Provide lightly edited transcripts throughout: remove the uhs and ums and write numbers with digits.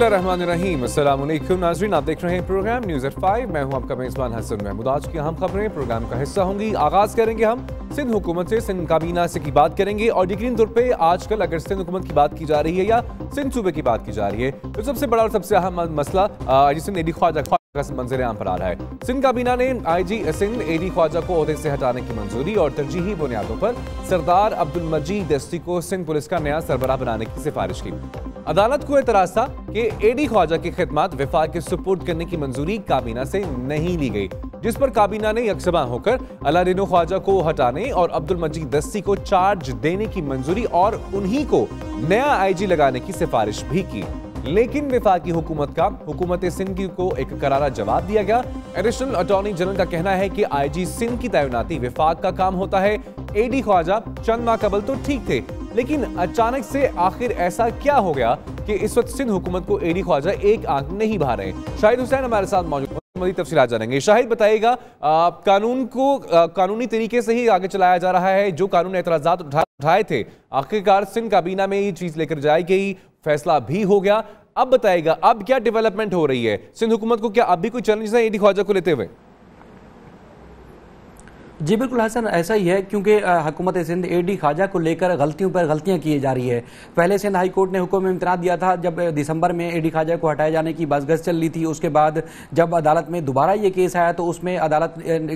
बिस्मिल्लाहिर्रहमानिर्रहीम। अस्सलाम वालेकुम नाज़रीन, आप देख रहे हैं प्रोग्राम न्यूज़ एट 5। मैं हूं आपका मेज़बान हसन महमूद। आज की अहम खबरें प्रोग्राम का हिस्सा होंगी। आगाज़ करेंगे हम सिंध हुकूमत से, सिंध काबीना से की बात करेंगे और यकीनी तौर पे आजकल अगर सिंध हुकूमत की बात की जा रही है या सिंध सूबे की बात की जा रही है तो सबसे बड़ा और सबसे अहम मसला जिसमें एडी ख्वाजा का मंजर आम पर आ रहा है। सिंध काबीना ने IG सिंध एडी ख्वाजा को ओहदे से हटाने की मंजूरी और तरजीही बुनियादों पर सरदार अब्दुल मजीद दस्ती को सिंध पुलिस का नया सरबराह बनाने की सिफारिश की। अदालत को एतराज था कि एडी ख्वाजा की खिदमत विफाक के सुपुर्द करने की मंजूरी काबीना से नहीं ली गई, जिस पर काबीना ने यकसबा होकर अलादीन ख्वाजा को हटाने और अब्दुल मजीद दस्ती को चार्ज देने की मंजूरी और उन्हीं को नया IG लगाने की सिफारिश भी की। लेकिन विफाकी हुकूमत का हुकूमत सिंध को एक करारा जवाब दिया गया। एडिशनल अटॉर्नी जनरल का कहना है कि IG सिंध की तैनाती विफाक का काम होता है। एडी ख्वाजा चंद माह कबल तो ठीक थे, लेकिन अचानक से आखिर ऐसा क्या हो गया कि इस वक्त सिंध हुकूमत को एडी ख्वाजा एक आंख नहीं भा रहे। शाहिद हुसैन हमारे साथ मौजूद, मज़ीद तफसीलात जानेंगे। शाहिद, बताइएगा, कानून को कानूनी तरीके से ही आगे चलाया जा रहा है? जो कानून एतराज़ात उठाए थे आखिरकार सिंध काबीना में ये चीज लेकर जाई गई, फैसला भी हो गया। अब बताइएगा, अब क्या डेवलपमेंट हो रही है? सिंध हुकूमत को क्या अब भी कोई चैलेंज है एडी ख्वाजा को लेते हुए? जी बिल्कुल हसन, ऐसा ही है क्योंकि हुकूमत सिंध एडी ख्वाजा को लेकर गलतियों पर गलतियां की जा रही है। पहले सिंध हाई कोर्ट ने हुक्म इम्तनाद दिया था जब दिसंबर में एडी ख्वाजा को हटाए जाने की बहस चल रही थी। उसके बाद जब अदालत में दोबारा ये केस आया तो उसमें अदालत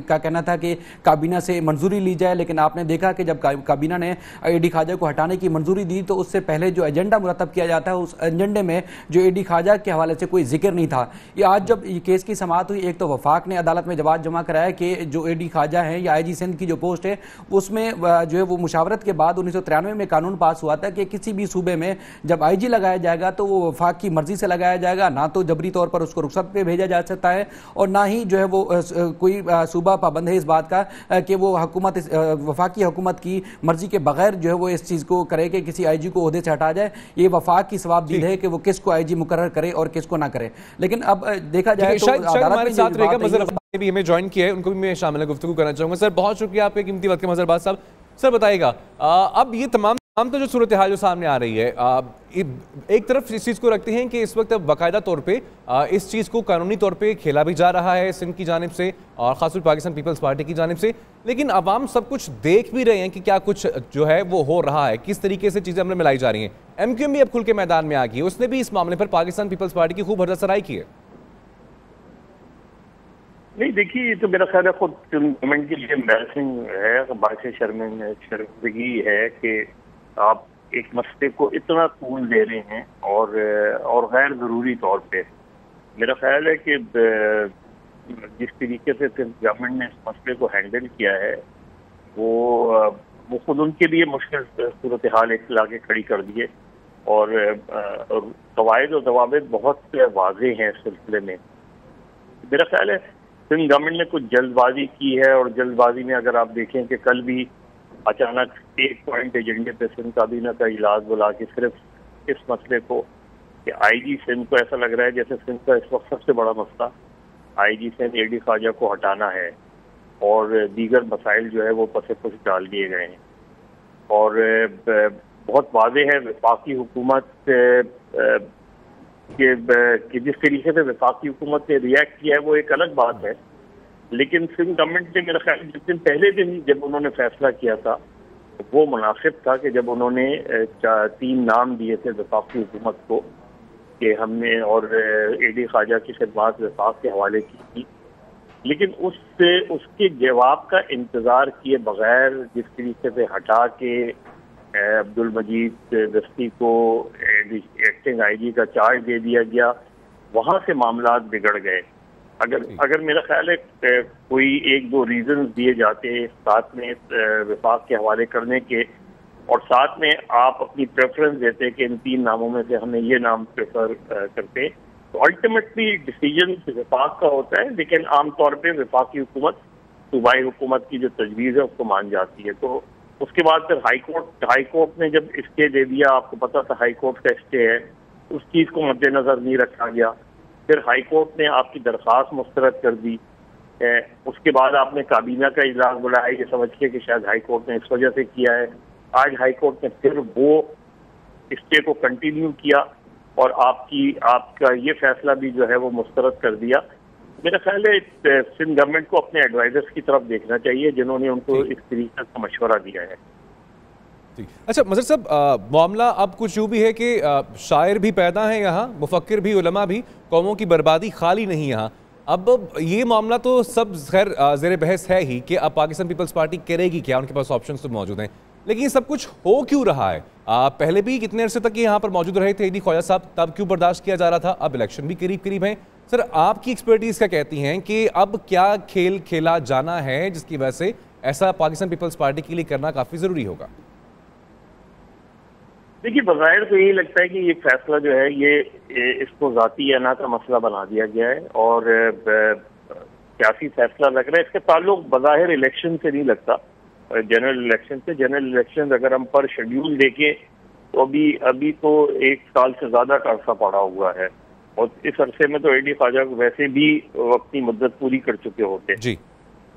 का कहना था कि काबीना से मंजूरी ली जाए, लेकिन आपने देखा कि जब काबीना ने एडी ख्वाजा को हटाने की मंजूरी दी तो उससे पहले जो एजेंडा मुरतब किया जाता है उस एजेंडे में जो एडी ख्वाजा के हवाले से कोई जिक्र नहीं था। ये आज जब ये केस की समाअत हुई, एक तो वफाक ने अदालत में जवाब जमा कराया कि जो एडी ख्वाजा है या IG सिंध की जो पोस्ट है उसमें जो है वो मुशावरत के बाद 1993 में कानून पास हुआ था कि किसी भी सूबे में जब IG लगाया जाएगा तो वो वफाक की मर्जी से लगाया जाएगा, ना तो जबरी तौर पर उसको रुखसत पे भेजा जा सकता है और ना ही जो है वो कोई सूबा पाबंद है इस बात का कि वो हुकूमत वफाकी हुकूमत की मर्जी के बगैर जो है वो इस चीज को करे कि किसी IG को ओहदे से हटा जाए। ये वफाक की सवाबदीद है कि वो किसको IG मुकर्रर करे और किसको ना करे। लेकिन अब देखा जाए तो अदालत भी हमें ज्वाइन किया है, उनको भी मैं शामिल गुफ्तगू करना चाहूंगा। सर, बहुत शुक्रिया आपके कीमती वक्त के। मजरबाज साहब, सर बताइएगा, अब ये तमाम तो जो सूरत हाल जो सामने आ रही है, एक तरफ इस चीज़ को रखते हैं कि इस वक्त बाकायदा तौर पे इस चीज़ को कानूनी तौर पे खेला भी जा रहा है सिंध की जानिब से और खासतौर पाकिस्तान पीपल्स पार्टी की जानिब से, लेकिन अवाम सब कुछ देख भी रहे हैं कि क्या कुछ जो है वो हो रहा है, किस तरीके से चीज़ें हमने मिलाई जा रही हैं। MQM भी अब खुल के मैदान में आ गई है, उसने भी इस मामले पर पाकिस्तान पीपल्स पार्टी की खूब हर्जासराई की है। नहीं, देखिए, ये तो मेरा ख्याल है खुद गवर्नमेंट के लिए एम्बैरसिंग है, बात शर्मिंदगी है कि आप एक मसले को इतना तूल दे रहे हैं और गैर ज़रूरी तौर पे। मेरा ख्याल है कि जिस तरीके से गवर्नमेंट ने इस मसले को हैंडल किया है वो खुद उनके लिए मुश्किल सूरत हाल एक लाके खड़ी कर दिए और कवायद और दवाबित बहुत वाज़े हैं इस सिलसिले में। मेरा ख्याल है सिंध गवर्नमेंट ने कुछ जल्दबाजी की है और जल्दबाजी में अगर आप देखें कि कल भी अचानक एक पॉइंट एजेंडे पे सिंध काबीना का इजलास बुला के सिर्फ इस मसले को कि IG सिंध को ऐसा लग रहा है जैसे सिंध का इस वक्त सबसे बड़ा मसला IG सिंध एडी ख्वाजा को हटाना है और दीगर मसाइल जो है वो पसे पुश डाल दिए गए हैं। और बहुत वाज़े है वफाकी हुकूमत कि जिस तरीके से वफाकी हुकूमत ने रिएक्ट किया है वो एक अलग बात है, लेकिन सिंध गवर्नमेंट ने मेरा ख्याल जिस दिन पहले दिन जब उन्होंने फैसला किया था वो मुनासिब था कि जब उन्होंने 3 नाम दिए थे वफाकी हुकूमत को कि हमने और एडी ख्वाजा की खिदमत वफाक के हवाले की थी, लेकिन उसके जवाब का इंतज़ार किए बगैर जिस तरीके से हटा के अब्दुल मजीद दस्ती को एक्टिंग IG का चार्ज दे दिया गया, वहाँ से मामला बिगड़ गए। अगर मेरा ख्याल है कोई 1-2 रीजन दिए जाते साथ में वफाक के हवाले करने के और साथ में आप अपनी प्रेफरेंस देते कि इन 3 नामों में से हमें ये नाम प्रेफर करते, तो अल्टीमेटली डिसीजन वफाक का होता है, लेकिन आमतौर पर वफाकी हुकूमत सूबाई हुकूमत की जो तजवीज़ है उसको मान जाती है। तो उसके बाद फिर हाई कोर्ट ने जब स्टे दे दिया, आपको पता था हाई कोर्ट का स्टे है, उस चीज़ को मद्देनजर नहीं रखा गया। फिर हाई कोर्ट ने आपकी दरख्वास्त मुस्तरद कर दी। उसके बाद आपने काबीना का इजलास बुलाया ये समझ के कि शायद हाई कोर्ट ने इस वजह से किया है। आज हाई कोर्ट ने फिर वो स्टे को कंटिन्यू किया और आपका ये फैसला भी जो है वो मुस्तरद कर दिया। मेरा ख्याल है सिंध गवर्नमेंट को अपने एडवाइजर्स की तरफ देखना चाहिए जिन्होंने उनको इस तरीके का मशवरा दिया है। अच्छा मजहर साहब, मामला अब कुछ यूँ भी है कि शायर भी पैदा हैं यहाँ, मुफक्किर भी, उलमा भी, कौमों की बर्बादी खाली नहीं यहाँ। अब ये मामला तो सब खैर ज़ेर बहस है ही कि अब पाकिस्तान पीपल्स पार्टी करेगी क्या, उनके पास ऑप्शंस तो मौजूद हैं, लेकिन ये सब कुछ हो क्यों रहा है? पहले भी कितने अरसे तक यहाँ पर मौजूद रहे थे एडी ख्वाजा साहब, तब क्यों बर्दाश्त किया जा रहा था? अब इलेक्शन भी करीब करीब हैं। सर, आपकी एक्सपर्टीज़ क्या कहती हैं कि अब क्या खेल खेला जाना है जिसकी वजह से ऐसा पाकिस्तान पीपल्स पार्टी के लिए करना काफ़ी ज़रूरी होगा? देखिए, बज़ाहिर तो यही लगता है कि ये फैसला जो है ये इसको ज़ाती अना का मसला बना दिया गया है और सियासी फैसला लग रहा है। इसका ताल्लुक बज़ाहिर इलेक्शन से नहीं लगता, जनरल इलेक्शन से। जनरल इलेक्शन अगर हम पर शेड्यूल देखें तो अभी तो 1 साल से ज़्यादा का अरसा पड़ा हुआ है और इस अरसे में तो एडी ख्वाजा वैसे भी अपनी मुद्दत पूरी कर चुके होते हैं जी।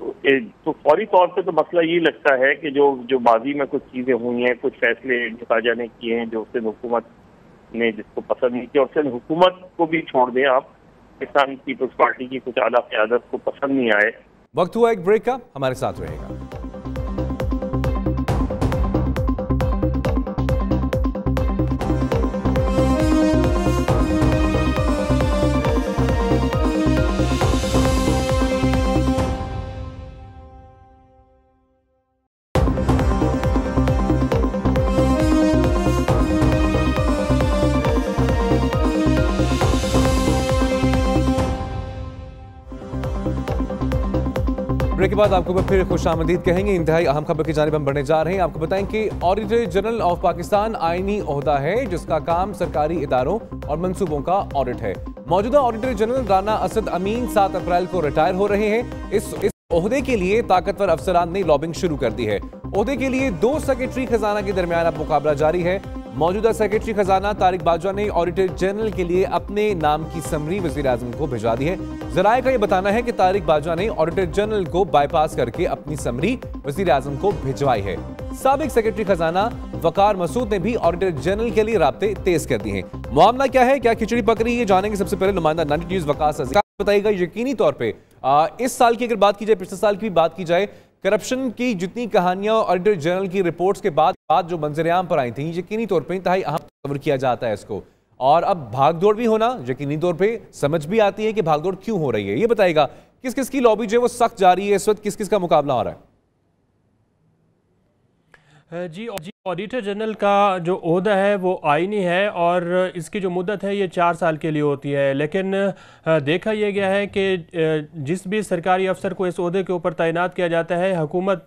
तो फौरी तौर पे तो मसला ये लगता है कि जो माजी में कुछ चीज़ें हुई हैं, कुछ फैसले एडी ख्वाजा ने किए हैं जो सिंध हुकूमत ने जिसको पसंद नहीं किया, और सिंध हुकूमत को भी छोड़ दें आप, पाकिस्तान पीपल्स पार्टी की कुछ आला क़यादत को पसंद नहीं आए। वक्त हुआ एक ब्रेक का, हमारे साथ रहेगा। ब्रेक के बाद आपको फिर खुशामदीद कहेंगे। इंतहाई अहम खबर की जानिब हम बढ़ने जा रहे हैं। आपको बताएं कि ऑडिटर जनरल ऑफ पाकिस्तान आईनी ओहदा है जिसका काम सरकारी इदारों और मंसूबों का ऑडिट है। मौजूदा ऑडिटर जनरल राना असद अमीन 7 अप्रैल को रिटायर हो रहे हैं। इस ओहदे के लिए ताकतवर अफसरान ने लॉबिंग शुरू कर दी है। ओहदे के लिए 2 सेक्रेटरी खजाना के दरमियान अब मुकाबला जारी है। मौजूदा सेक्रेटरी खजाना तारिक बाजवा ने ऑडिटर जनरल के लिए अपने नाम की समरी वजीर आजम को भिजवा दी है। जराये का यह बताना है कि तारिक बाजवा ने ऑडिटर जनरल को बाईपास करके अपनी समरी वजीर आजम को भिजवाई है। साबिक सेक्रेटरी खजाना वकार मसूद ने भी ऑडिटर जनरल के लिए राब्ते तेज कर दिए हैं। मामला क्या है, क्या खिचड़ी पक रही है, जानेंगे। सबसे पहले नुमाइंदा 90 न्यूज़ वकास बताइएगा यकीनी तौर पर इस साल की अगर बात की जाए, पिछले साल की भी बात की जाए, करप्शन की जितनी कहानियां ऑडिटर जनरल की रिपोर्ट्स के बाद जो मंजरेआम पर आई थी, यकीनी तौर पर इंतहाई अहम कवर किया जाता है इसको। और अब भागदौड़ भी होना यकीनी तौर पे समझ भी आती है कि भागदौड़ क्यों हो रही है। ये बताइएगा किस किस की लॉबी जो है वो सख्त जारी है इस वक्त, किस किस का मुकाबला हो रहा है? जी, ऑडिटर जनरल का जो ओहदा है वो आईनी है और इसकी जो मुद्दत है ये 4 साल के लिए होती है। लेकिन देखा यह गया है कि जिस भी सरकारी अफसर को इस ओहदे के ऊपर तैनात किया जाता है, हुकूमत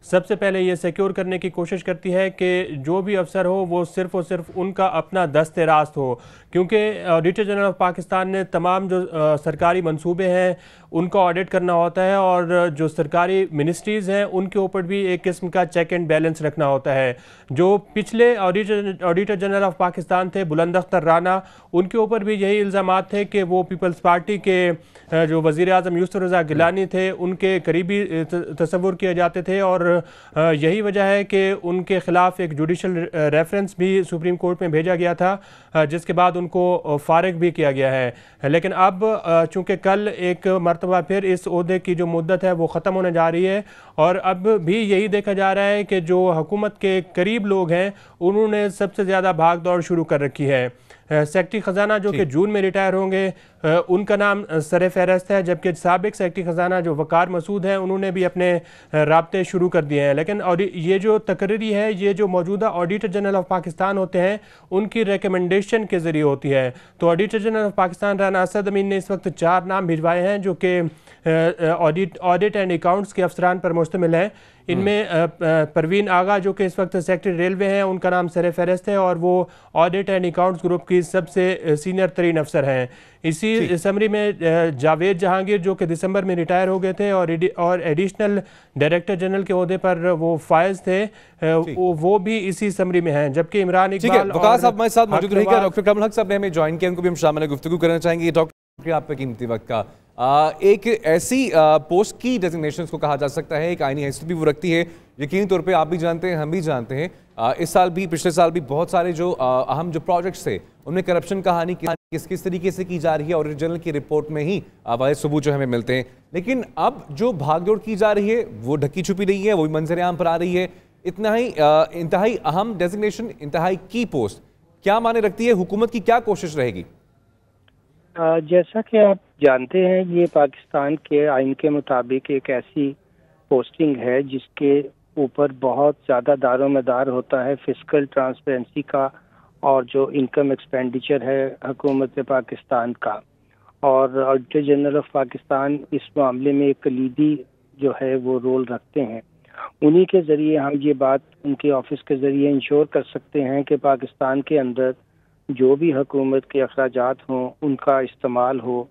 सबसे पहले ये सिक्योर करने की कोशिश करती है कि जो भी अफसर हो वो सिर्फ़ और सिर्फ उनका अपना दस्ते रास्त हो, क्योंकि ऑडिटर जनरल ऑफ पाकिस्तान ने तमाम जो सरकारी मंसूबे हैं उनका ऑडिट करना होता है और जो सरकारी मिनिस्ट्रीज़ हैं उनके ऊपर भी एक किस्म का चेक एंड बैलेंस रखना होता है। जो पिछले ऑडिटर जनरल ऑफ पाकिस्तान थे बुलंद अख्तर राना, उनके ऊपर भी यही इल्ज़ामात थे कि वो पीपल्स पार्टी के जो वज़ीर आज़म यूसुफ रज़ा गिलानी थे उनके करीबी तस्वुर किए जाते थे और यही वजह है कि उनके ख़िलाफ़ एक जुडिशल रेफरेंस भी सुप्रीम कोर्ट में भेजा गया था, जिसके बाद उनको फारिग भी किया गया है। लेकिन अब चूँकि कल एक मरतबा फिर इस ओहदे की जो मुद्दत है वो ख़त्म होने जा रही है और अब भी यही देखा जा रहा है कि जो हुकूमत के करीब लोग हैं उन्होंने सबसे ज़्यादा भाग दौड़ शुरू कर रखी है। सेक्रेटरी ख़जाना जो कि जून में रिटायर होंगे उनका नाम सर फहरस्त है, जबकि साबिक सेक्रेटरी ख़जाना जो वकार मसूद हैं उन्होंने भी अपने राब्ते शुरू कर दिए हैं। लेकिन और ये जो तकरीरी है ये जो मौजूदा ऑडिटर जनरल ऑफ पाकिस्तान होते हैं उनकी रिकमेंडेशन के ज़रिए होती है। तो auditor general of Pakistan Rana Asad Amin ने इस वक्त 4 नाम भिजवाए हैं जो कि ऑडिट एंड अकाउंट्स के अफसरान पर मुश्तमिल हैं। इनमें परवीन आगा जो कि इस वक्त सेक्रेटरी रेलवे हैं, उनका नाम सर फहरस्त है और वो ऑडिट एंड अकाउंट्स ग्रुप की सबसे सीनियर तरीन अफसर हैं। इसी समरी में जावेद जहांगीर जो कि दिसंबर में रिटायर हो गए थे और एडिशनल डायरेक्टर जनरल के ओहदे पर वो फायज थे, वो भी इसी समरी में हैं। जबकि इमरान इकबाल वकास साहब हमारे साथ मौजूद रहेंगे। डॉक्टर कमल हक साहब ने हमें ज्वाइन किया, उनको भी हम शामिल गुफ्तगू करना चाहेंगे। डॉक्टर आपके कीमती वक्त का एक ऐसी पोस्ट की डेजिग्नेशन को कहा जा सकता है, एक आईनी हैसियत भी वो रखती है, यकीनी तौर पे आप भी जानते हैं हम भी जानते हैं इस साल भी, पिछले साल भी बहुत सारे जो अहम जो प्रोजेक्ट्स थे उनमें करप्शन कहानी किस किस तरीके से की जा रही है ऑडिटर जनरल की रिपोर्ट में ही वाज़ेह सबूत जो हमें मिलते हैं। लेकिन अब जो भागदौड़ की जा रही है वो ढकी छुपी नहीं है, वो भी मंजर आम पर आ रही है। इतना ही इंतहाई अहम डेजिग्नेशन, इंतहाई की पोस्ट क्या माने रखती है? हुकूमत की क्या कोशिश रहेगी? जैसा कि आप जानते हैं, ये पाकिस्तान के आइन के मुताबिक एक ऐसी पोस्टिंग है जिसके ऊपर बहुत ज़्यादा दारोमदार होता है फिस्कल ट्रांसपेरेंसी का और जो इनकम एक्सपेंडिचर है हुकूमत पाकिस्तान का। और ऑडिटर जनरल ऑफ पाकिस्तान इस मामले में एक कलीदी जो है वो रोल रखते हैं। उन्हीं के ज़रिए हम ये बात उनके ऑफिस के ज़रिए इंश्योर कर सकते हैं कि पाकिस्तान के अंदर जो भी हुकूमत के अखराजात हों उनका इस्तेमाल हो,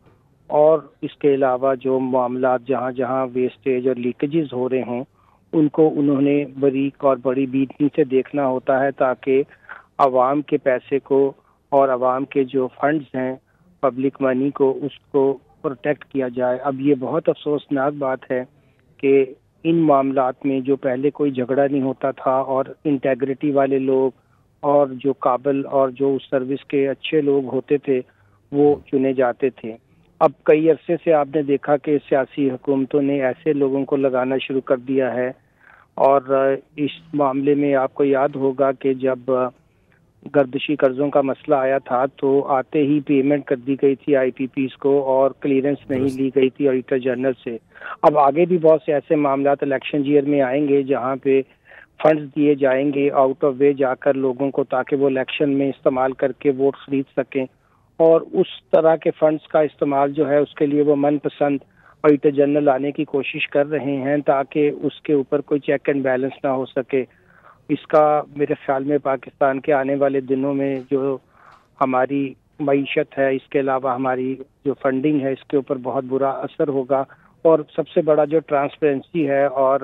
और इसके अलावा जो मामला जहाँ जहाँ वेस्टेज और लीकेजेस हो रहे हों उनको उन्होंने बारीक और बड़ी बीतनी से देखना होता है ताकि आवाम के पैसे को और आवाम के जो फंड्स हैं पब्लिक मनी को उसको प्रोटेक्ट किया जाए। अब ये बहुत अफसोसनाक बात है कि इन मामलात में जो पहले कोई झगड़ा नहीं होता था और इंटेग्रिटी वाले लोग और जो काबिल और जो उस सर्विस के अच्छे लोग होते थे वो चुने जाते थे। अब कई अरसे से आपने देखा कि सियासी हुकूमतों ने ऐसे लोगों को लगाना शुरू कर दिया है। और इस मामले में आपको याद होगा कि जब गर्दिशी कर्जों का मसला आया था तो आते ही पेमेंट कर दी गई थी आईपीपीस को और क्लियरेंस नहीं ली गई थी ऑडिटर जनरल से। अब आगे भी बहुत से ऐसे मामला इलेक्शन ईयर में आएंगे जहां पे फंड्स दिए जाएंगे आउट ऑफ वे जाकर लोगों को ताकि वो इलेक्शन में इस्तेमाल करके वोट खरीद सकें, और उस तरह के फंड्स का इस्तेमाल जो है उसके लिए वो मनपसंद ऑडिटर जनरल लाने की कोशिश कर रहे हैं ताकि उसके ऊपर कोई चेक एंड बैलेंस ना हो सके। इसका मेरे ख्याल में पाकिस्तान के आने वाले दिनों में जो हमारी मईशत है, इसके अलावा हमारी जो फंडिंग है, इसके ऊपर बहुत बुरा असर होगा। और सबसे बड़ा जो ट्रांसपेरेंसी है और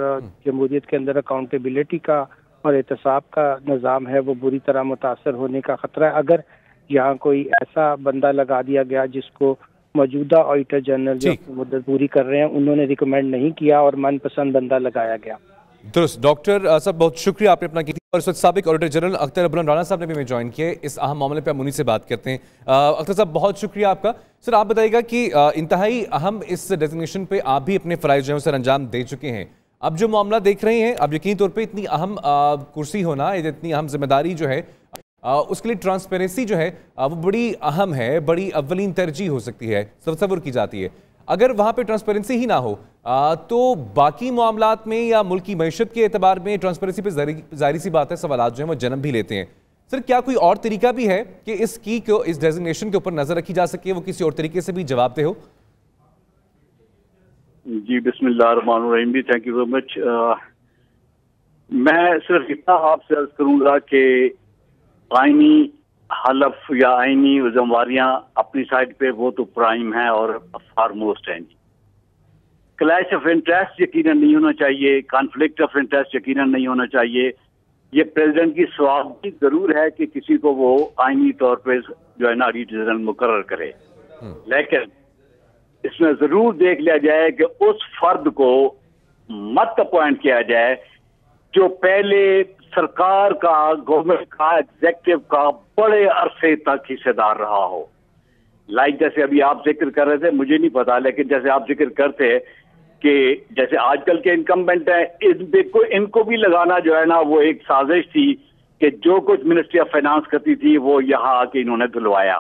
जमहूरियत के अंदर अकाउंटेबिलिटी का और एहतसाब का निज़ाम है वो बुरी तरह मुतासर होने का ख़तरा है अगर यहाँ कोई ऐसा बंदा लगा दिया गया जिसको मौजूदा ऑडिटर जनरल जो मुद्दत पूरी कर रहे हैं उन्होंने रिकमेंड नहीं किया और मनपसंद बंदा लगाया गया। दुरुस्त। डॉक्टर साहब बहुत शुक्रिया आपने अपना की थी। और इस वक्त साबिक ऑडिटर जनरल अख्तर अब्दुल राना साहब ने भी हमें ज्वाइन किए। इस अहम मामले पे हम उन्हीं से बात करते हैं। अख्तर साहब बहुत शुक्रिया आपका। सर आप बताइएगा कि इंतहाई अहम इस डेजिग्नेशन पे आप भी अपने फ़राइज़ जो है सर अंजाम दे चुके हैं। अब जो मामला देख रहे हैं, अब यकीनी तौर पर इतनी अहम कुर्सी होना, इतनी अहम जिम्मेदारी जो है उसके लिए ट्रांसपेरेंसी जो है वो बड़ी अहम है, बड़ी अव्वलीन तरजीह हो सकती है, तस्वुर की जाती है। अगर वहाँ पे ट्रांसपेरेंसी ही ना हो तो बाकी मामलात में या मुल्क की मईशत के एतबार में ट्रांसपेरेंसी पे जाहिर सी बात है सवालात जो हैं वो जन्म भी लेते हैं। सर क्या कोई और तरीका भी है कि इस डेजिग्नेशन के ऊपर नजर रखी जा सके, वो किसी और तरीके से भी जवाब दे हो? जी बिस्मिल्लाहिर्रहमानिर्रहीम, भी थैंक यू वेरी मच। मैं सिर्फ इतना आपसे अर्ज करूंगा कि आईनी हलफ या आईनी जिम्मेवारियां अपनी साइड पे वो तो प्राइम है और फारमोस्ट हैं जी। क्लैश ऑफ इंटरेस्ट यकीनन नहीं होना चाहिए, कॉन्फ्लिक्ट ऑफ इंटरेस्ट यकीनन नहीं होना चाहिए। ये प्रेसिडेंट की स्वाब जरूर है कि किसी को वो आईनी तौर पे जो है ना ऑडिटर जनरल मुकर्रर करे, लेकिन इसमें जरूर देख लिया जाए कि उस फर्द को मत अपॉइंट किया जाए जो पहले सरकार का, गवर्नमेंट का, एग्जेक्टिव का बड़े अरसे तक हिस्सेदार रहा हो। लाइक जैसे अभी आप जिक्र कर रहे थे, मुझे नहीं पता, लेकिन जैसे आप जिक्र करते कि जैसे आजकल के इनकम्बेंट है, इनको भी लगाना जो है ना वो एक साजिश थी कि जो कुछ मिनिस्ट्री ऑफ फाइनेंस करती थी वो यहाँ आके इन्होंने धुलवाया।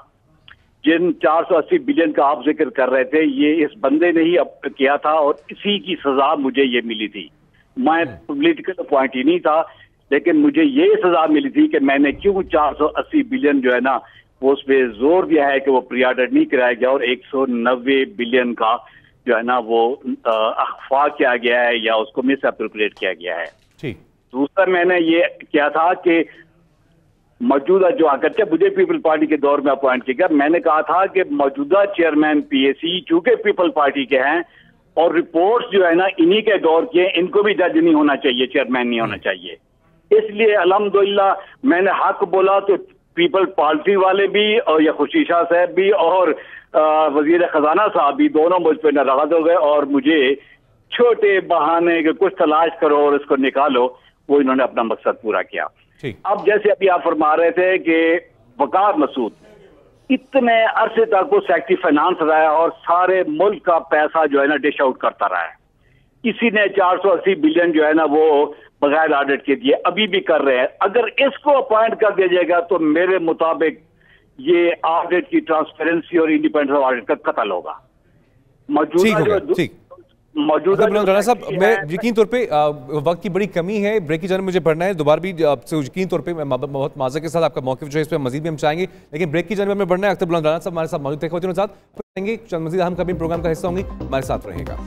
जिन 480 बिलियन का आप जिक्र कर रहे थे ये इस बंदे ने ही किया था और इसी की सजा मुझे ये मिली थी। मैं पॉलिटिकल पॉइंट ही नहीं था, लेकिन मुझे ये सजा मिली थी कि मैंने क्यों 480 बिलियन जो है ना वो उस पर जोर दिया है कि वो प्री ऑर्डर नहीं कराया गया और 190 बिलियन का जो है ना वो अखफा किया गया है या उसको मिस एप्रोप्रिएट किया गया है। दूसरा मैंने ये किया था कि मौजूदा जो अगरचे मुझे पीपल पार्टी के दौर में अपॉइंट किया गया, मैंने कहा था कि मौजूदा चेयरमैन पीएसी चूंकि पीपल पार्टी के हैं और रिपोर्ट्स जो है ना इन्हीं के दौर के, इनको भी जज नहीं होना चाहिए, चेयरमैन नहीं होना चाहिए। इसलिए अल्हम्दुलिल्लाह मैंने हक बोला तो पीपल पार्टी वाले भी और या खुशी शाह साहब भी और वजीर खजाना साहब भी दोनों मुझ पर नाराज हो गए और मुझे छोटे बहाने के कुछ तलाश करो और इसको निकालो, वो इन्होंने अपना मकसद पूरा किया। अब जैसे अभी आप फरमा रहे थे कि वकार मसूद इतने अरसे तक वो सेक्रेटरी फाइनेंस रहा है और सारे मुल्क का पैसा जो है ना डिश आउट करता रहा है। किसी ने 480 बिलियन जो है ना वो बगैर ऑडिट के दिए, अभी भी कर रहे हैं। अगर इसको अपॉइंट कर दिया जाएगा तो मेरे मुताबिक ये ऑडिट की ट्रांसपेरेंसी और इंडिपेंडेंस ऑफ ऑडिट का कत्ल होगा। मौजूदा राणा साहब, मैं यकीन तौर पे वक्त की बड़ी कमी है, ब्रेक की जाने मुझे पढ़ना है, दोबारा भी आपसे यकीन तौर पे मैं बहुत माज़ा के साथ आपका मौक़िफ़ जो है इस पर मजीद भी हम चाहेंगे, लेकिन ब्रेक की जाने में बढ़ना है। अख्तर बुलंद राणा साहब हमारे साथ मौजूद थे, साथ रहेंगे, चंद मजीद अहम कभी प्रोग्राम का हिस्सा होंगी, हमारे साथ रहेगा।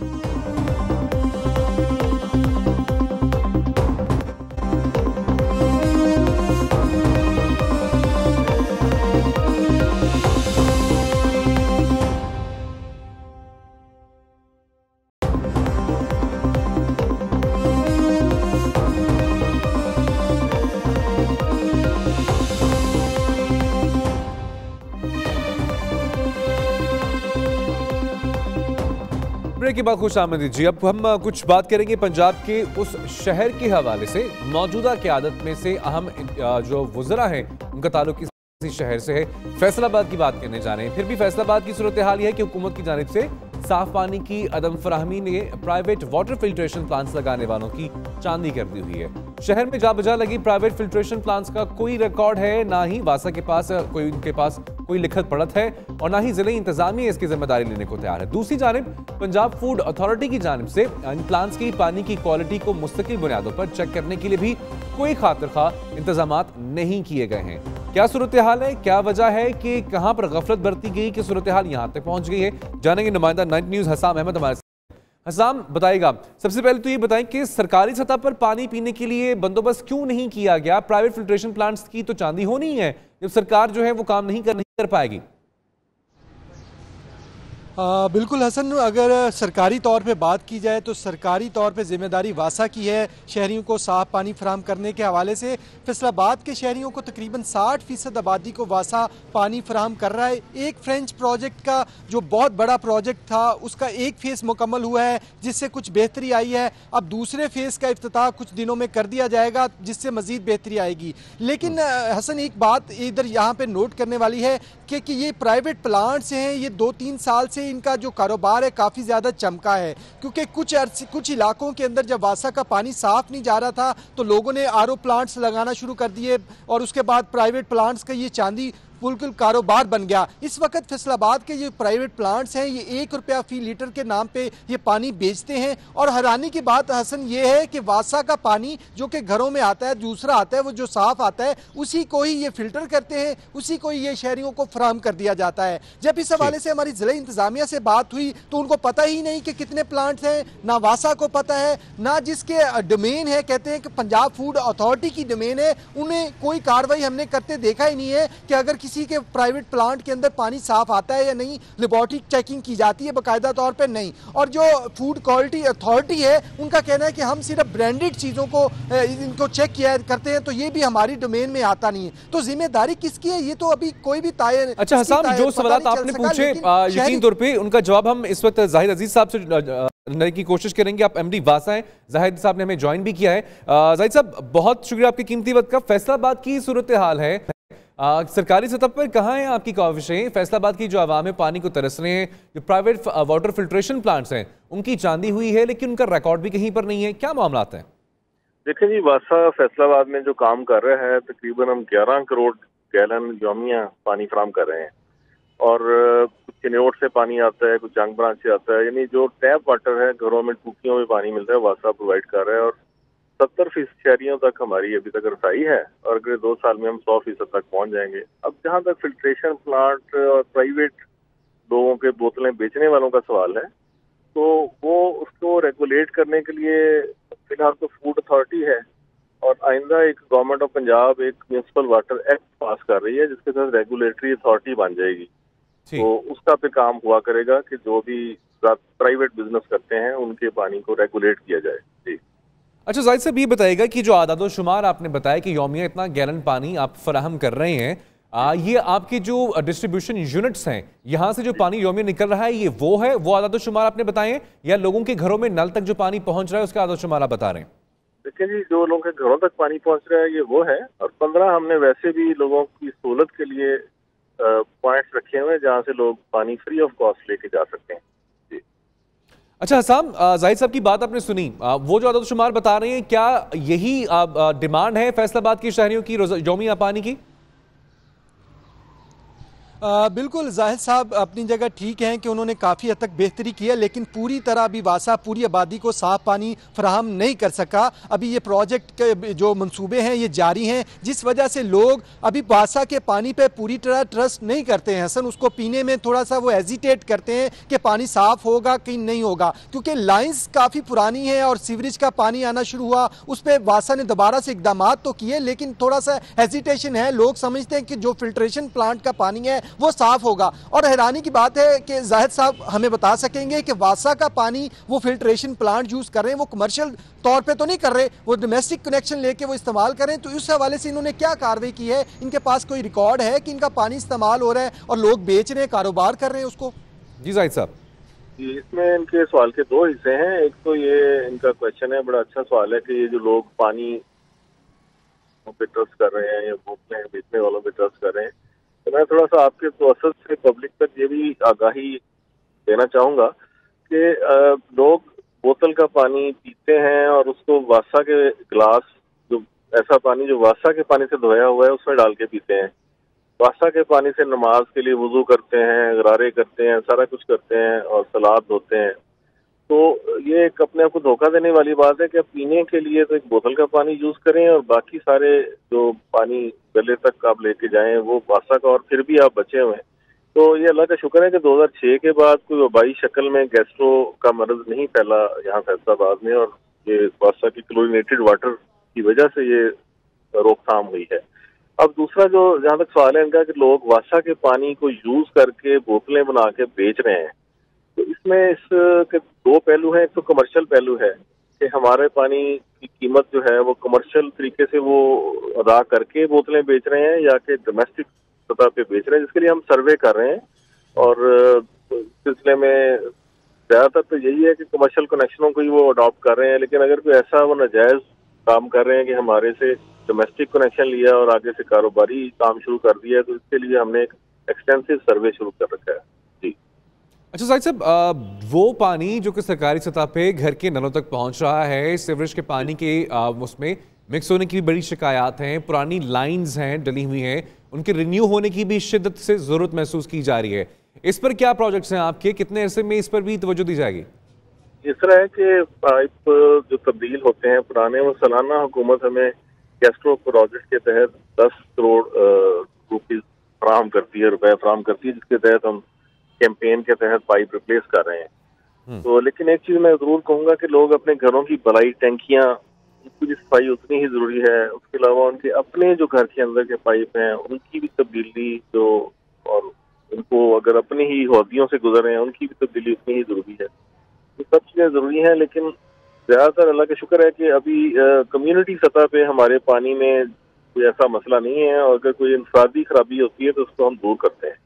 ब्रेक के बाद खुश आमदीद जी। अब हम कुछ बात करेंगे पंजाब के उस शहर के हवाले से, मौजूदा क़यादत में से अहम जो वज़रा हैं उनका ताल्लुक इसी शहर से है। फैसलाबाद की बात करने जा रहे हैं। फिर भी फैसलाबाद की सूरत हाल यह है कि हुकूमत की जानिब से साफ पानी की अदम फराहमी ने प्राइवेट वाटर फिल्ट्रेशन प्लांट्स लगाने वालों की चांदी कर दी हुई है। शहर में जा बजा लगी प्राइवेट फिल्ट्रेशन प्लांट्स का कोई रिकॉर्ड है, ना ही वासा के पास उनके पास कोई लिखत पढ़त है और ना ही जिले इंतजामिया इसकी जिम्मेदारी लेने को तैयार है। दूसरी जानिब पंजाब फूड अथॉरिटी की जानिब से इन प्लांट्स की पानी की क्वालिटी को मुस्तकिल बुनियादों पर चेक करने के लिए भी कोई खातिर खा इंतजामात नहीं किए गए हैं। क्या सूरत हाल है, क्या वजह है कि कहां पर गफलत बरती गई कि सूरत हाल यहां तक पहुंच गई है, जानेंगे नुमाइंदा 90 न्यूज़ हसाम अहमद हमारे साथ। हसाम, बताइएगा, सबसे पहले तो ये बताएं कि सरकारी सतह पर पानी पीने के लिए बंदोबस्त क्यों नहीं किया गया? प्राइवेट फिल्ट्रेशन प्लांट्स की तो चांदी होनी है, जब सरकार जो है वो काम नहीं कर पाएगी। बिल्कुल हसन, अगर सरकारी तौर पे बात की जाए तो सरकारी तौर पे जिम्मेदारी वासा की है शहरियों को साफ पानी फराहम करने के हवाले से। फैसलाबाद के शहरियों को तकरीबन 60% आबादी को वासा पानी फराहम कर रहा है। एक फ्रेंच प्रोजेक्ट का जो बहुत बड़ा प्रोजेक्ट था उसका एक फेज़ मुकम्मल हुआ है जिससे कुछ बेहतरी आई है। अब दूसरे फेज़ का इफ्तिताह कुछ दिनों में कर दिया जाएगा जिससे मज़ीद बेहतरी आएगी। लेकिन हसन, एक बात इधर यहाँ पर नोट करने वाली है कि ये प्राइवेट प्लांट्स हैं, ये 2-3 साल से इनका जो कारोबार है काफ़ी ज़्यादा चमका है, क्योंकि कुछ इलाकों के अंदर जब वासा का पानी साफ नहीं जा रहा था तो लोगों ने आरओ प्लांट्स लगाना शुरू कर दिए और उसके बाद प्राइवेट प्लांट्स का ये चांदी बिल्कुल कारोबार बन गया। इस वक्त फैसलाबाद के जो प्राइवेट प्लांट्स हैं ये 1 रुपया फी लीटर के नाम पे ये पानी बेचते हैं। और हैरानी की बात हसन ये है कि वासा का पानी जो कि घरों में आता है, दूसरा आता है वो जो साफ आता है, उसी को ही ये फिल्टर करते हैं, उसी को ही ये शहरियों को फराहम कर दिया जाता है। जब इस हवाले से हमारी जिला इंतजामिया से बात हुई तो उनको पता ही नहीं कि कितने प्लांट्स हैं, ना वासा को पता है, ना जिसके डोमेन है, कहते हैं कि पंजाब फूड अथॉरिटी की डोमेन है, उन्हें कोई कार्रवाई हमने करते देखा ही नहीं है कि अगर किसी के प्राइवेट प्लांट के अंदर पानी साफ आता है या नहीं, लेबोरेटरी चेकिंग की जाती है बाकायदा तौर पे नहीं। और जो फूड क्वालिटी अथॉरिटी है उनका कहना है कि हम सिर्फ ब्रांडेड चीजों को इनको चेक किया करते हैं, तो ये भी हमारी डोमेन में आता नहीं है। तो जिम्मेदारी किसकी है ये तो अभी कोई भी अच्छा हसाम, जो सवाल आपने पूछे यकीन तौर पे उनका जवाब हम इस वक्त जाहिद अजीज साहब से लेने की कोशिश करेंगे। आप एमडी वासा हैं, जाहिद साहब ने हमें ज्वाइन भी किया है। जाहिद साहब, बहुत शुक्रिया आपकी कीमती वक्त का। फैसलाबाद की सूरत हाल है, सरकारी सतह पर कहाँ हैं आपकी काविशें? फैसलाबाद की जो आवाम है पानी को तरस रहे हैं, जो प्राइवेट वाटर फिल्ट्रेशन प्लांट्स हैं उनकी चांदी हुई है लेकिन उनका रिकॉर्ड भी कहीं पर नहीं है, क्या मामला हैं? देखिए जी, वासा फैसलाबाद में जो काम कर रहा है तकरीबन हम 11 करोड़ गैलन यौमिया पानी फराहम कर रहे हैं और कुछ चिन्योट से पानी आता है, कुछ जंग ब्रांच से आता है, यानी जो टैप वाटर है घरों में टूटियों में पानी मिलता है वासा प्रोवाइड कर रहा है और 70% शहरियों तक हमारी अभी तक रसाई है और अगले 2 साल में हम 100% तक पहुंच जाएंगे। अब जहां तक फिल्ट्रेशन प्लांट और प्राइवेट लोगों के बोतलें बेचने वालों का सवाल है तो वो उसको रेगुलेट करने के लिए फिलहाल तो फूड अथॉरिटी है और आइंदा एक गवर्नमेंट ऑफ पंजाब एक म्यूनिसिपल वाटर एक्ट पास कर रही है जिसके तहत रेगुलेटरी अथॉरिटी बन जाएगी। तो उसका पे काम हुआ करेगा कि जो भी प्राइवेट बिजनेस करते हैं उनके पानी को रेगुलेट किया जाए। जी अच्छा जाहिद साहब, ये बताइएगा कि जो आदादो शुमार आपने बताया कि यौमिया इतना गैलन पानी आप फराहम कर रहे हैं, ये आपके जो डिस्ट्रीब्यूशन यूनिट्स हैं यहाँ से जो पानी यौमिया निकल रहा है ये वो आदादो शुमार आपने बताए हैं या लोगों के घरों में नल तक जो पानी पहुंच रहा है उसका आदादो शुमार आप बता रहे हैं? देखिए जी, जो लोगों के घरों तक पानी पहुंच रहा है ये वो है, और 15 हमने वैसे भी लोगों की सहूलत के लिए पॉइंट्स रखे हुए हैं जहाँ से लोग पानी फ्री ऑफ कॉस्ट लेके जा सकते हैं। जी। अच्छा हसाम, जाहिद साहब की बात आपने सुनी, वो जो आदतशुमार बता रहे हैं, क्या यही डिमांड है फैसलाबाद के शहरियों की यौमिया पानी की? बिल्कुल, जाहिद साहब अपनी जगह ठीक हैं कि उन्होंने काफ़ी हद तक बेहतरी की है, लेकिन पूरी तरह अभी वासा पूरी आबादी को साफ पानी फराहम नहीं कर सका। अभी ये प्रोजेक्ट के जो मंसूबे हैं ये जारी हैं, जिस वजह से लोग अभी वासा के पानी पे पूरी तरह ट्रस्ट नहीं करते हैं। हसन, उसको पीने में थोड़ा सा वो हेजिटेट करते हैं कि पानी साफ होगा कि नहीं होगा, क्योंकि लाइन्स काफ़ी पुरानी है और सीवरेज का पानी आना शुरू हुआ। उस पर वासा ने दोबारा से इकदाम तो किए, लेकिन थोड़ा सा हेजिटेशन है। लोग समझते हैं कि जो फिल्ट्रेशन प्लांट का पानी है वो साफ होगा। और हैरानी की बात है कि जाहिद साहब हमें बता सकेंगे कि वासा का पानी वो फिल्ट्रेशन प्लांट यूज कर रहे हैं, वो कमर्शियल तौर पे तो नहीं कर रहे, वो डोमेस्टिक कनेक्शन लेके वो इस्तेमाल करें, तो इस हवाले से इन्होंने क्या कार्रवाई की है? इनके पास कोई रिकॉर्ड है कि इनका पानी इस्तेमाल हो रहा है और लोग बेच रहे हैं, कारोबार कर रहे हैं उसको? जी जाहिद साहब, इसमें इनके सवाल के दो हिस्से हैं। एक तो ये इनका क्वेश्चन है, बड़ा अच्छा सवाल है कि ये जो लोग पानी पे ट्रस्ट कर रहे हैं या बोतलें बेचने वालों पे ट्रस्ट कर रहे हैं, तो मैं थोड़ा सा आपके प्रोसेस से पब्लिक तक ये भी आगाही देना चाहूंगा कि लोग बोतल का पानी पीते हैं और उसको वासा के गिलास, जो ऐसा पानी जो वासा के पानी से धोया हुआ है, उसमें डाल के पीते हैं। वासा के पानी से नमाज के लिए वुजू करते हैं, गरारे करते हैं, सारा कुछ करते हैं और सलाद धोते हैं। तो ये एक अपने आप को धोखा देने वाली बात है कि आप पीने के लिए तो एक बोतल का पानी यूज करें और बाकी सारे जो पानी गले तक आप लेके जाएं वो वासा का, और फिर भी आप बचे हुए हैं। तो ये अल्लाह का शुक्र है कि 2006 के बाद कोई वबाई शक्ल में गैस्ट्रो का मर्ज नहीं फैला यहाँ फैसलाबाद में, और ये वासा की क्लोरिनेटेड वाटर की वजह से ये रोकथाम हुई है। अब दूसरा जो जहाँ तक सवाल है इनका कि लोग वासा के पानी को यूज करके बोतलें बना के बेच रहे हैं, तो इसमें इसके दो पहलू हैं। एक तो कमर्शियल पहलू है कि हमारे पानी की कीमत जो है वो कमर्शियल तरीके से वो अदा करके बोतलें बेच रहे हैं या कि डोमेस्टिक सतह पे बेच रहे हैं, जिसके लिए हम सर्वे कर रहे हैं। और सिलसिले में ज़्यादातर तो यही है कि कमर्शियल कनेक्शनों को ही वो अडॉप्ट कर रहे हैं, लेकिन अगर कोई ऐसा वो नाजायज़ काम कर रहे हैं कि हमारे से डोमेस्टिक कनेक्शन लिया और आगे से कारोबारी काम शुरू कर दिया है, तो इसके लिए हमने एक एक्सटेंसिव सर्वे शुरू कर रखा है। जी। अच्छा जाहिद साहब, वो पानी जो कि सरकारी सतह पे घर के नलों तक पहुंच रहा है, सीवरेज के पानी के उसमें मिक्स होने की भी बड़ी शिकायत हैं, पुरानी लाइंस हैं डली हुई हैं, उनके रिन्यू होने की भी शिद्दत से ज़रूरत महसूस की जा रही है। इस पर क्या प्रोजेक्ट्स हैं आपके, कितने अरसे में इस पर भी तवज्जो दी जाएगी? इस तरह है कि पाइप जो तब्दील होते हैं पुराने, वो सालाना हुकूमत हमें गैस्ट्रो प्रोजेक्ट के तहत 10 करोड़ रुपीज फराहम करती है, रुपए फराहम करती है, जिसके तहत हम कैंपेन के तहत पाइप रिप्लेस कर रहे हैं। तो लेकिन एक चीज मैं जरूर कहूंगा कि लोग अपने घरों की बलाई टैंकियां, उनकी सफाई उतनी ही जरूरी है। उसके अलावा उनके अपने जो घर के अंदर के पाइप हैं उनकी भी तब्दीली जो, और उनको अगर अपनी ही हौदियों से गुजर रहे हैं उनकी भी तब्दीली उतनी ही जरूरी है। ये सब चीजें जरूरी हैं, लेकिन ज्यादातर अल्लाह का शुक्र है कि अभी कम्युनिटी सतह पे हमारे पानी में कोई ऐसा मसला नहीं है, और अगर कोई इंफरादी खराबी होती है तो उसको हम दूर करते हैं।